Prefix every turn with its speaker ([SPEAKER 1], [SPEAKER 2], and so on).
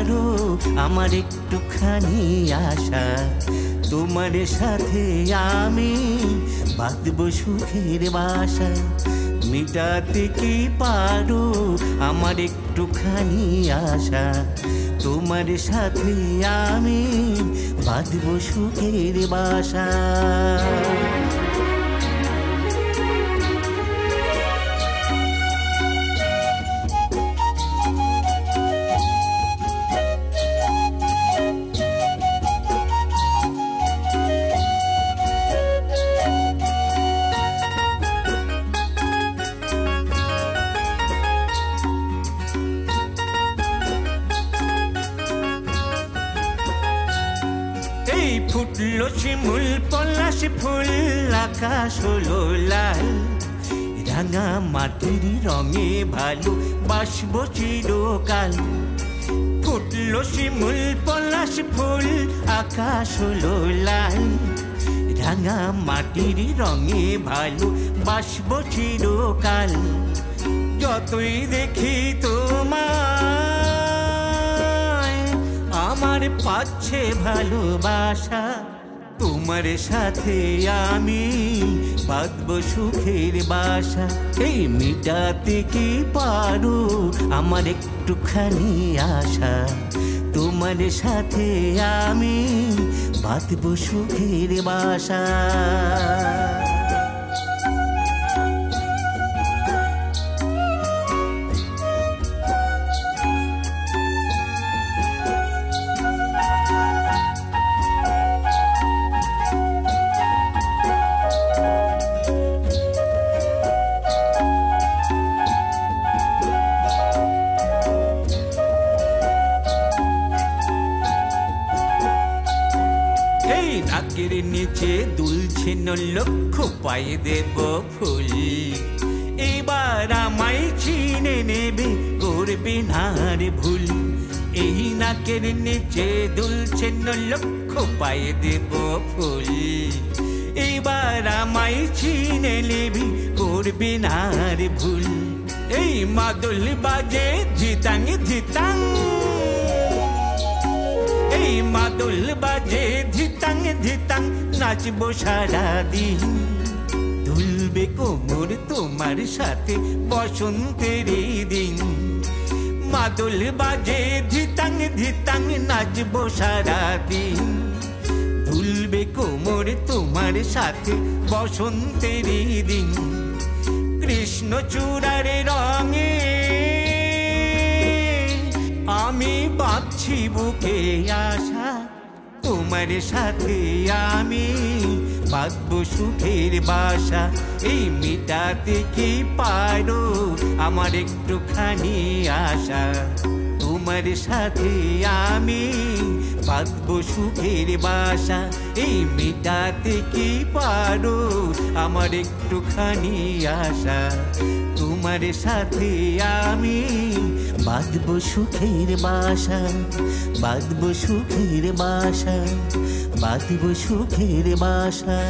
[SPEAKER 1] পারো আমার একটুখানি আশা, তোমার সাথে আমি বাঁধবো সুখের বাসা। মিটাতে কি পারো আমার একটুখানি আশা, তোমার সাথে আমি বাঁধবো সুখের বাসা। ফুটলো শিমুল পলাশ ফুল, আকাশ হলো লাল, রাঙা মাটির রঙে ভালো বাসবো চিরকাল। ফুটলো শিমুল পলাশ ফুল, আকাশ হলো লাল, রাঙা মাটির রঙে ভালো বাসবো চিরকাল। যতই দেখি তোমায় আমার পাচ্ছে ভালোবাসা, তোমার সাথে আমি বাঁধবো সুখের বাসা। এই মিটাতে কি পারো আমার একটুখানি আশা, তোমার সাথে আমি বাঁধবো সুখের বাসা। নাকের নিচে দুলছে লক্ষ পায়ে দেব ফুল, এবার আমায় চিনে নেবে করবে না রে ভুল। এই নাকের নিচে দুলছে লক্ষ পায়ে দেব ফুল, এবার আমায় চিনে নেবে করবে না রে ভুল। এই মাদল বাজে ধিতাং ধিতাং, এই মাদল বাজে ধিতাং ধিতাং, নাচবো সারাদিন। দুলবে কোমর তোমার সাথে বসন্তের দিন, মাদল বাজে ধিতাং ধিতাং, নাচবো সারাদিন। দুলবে কোমর তোমার সাথে বসন্তের দিন। কৃষ্ণচূড়ার রঙে আমি বাঁধছি বুকে আশা, তোমার সাথে আমি বাঁধবো সুখের বাসা। এই মিটাতে কি পারো আমার একটুখানি আশা, তোমার সাথে আমি বাঁধবো সুখের বাসা। এই মিটাতে কি পারো আমার একটুখানি আশা, তোমার সাথে আমি বাঁধবো সুখের বাসা, বাঁধবো সুখের বাসা, বাঁধবো সুখের বাসা।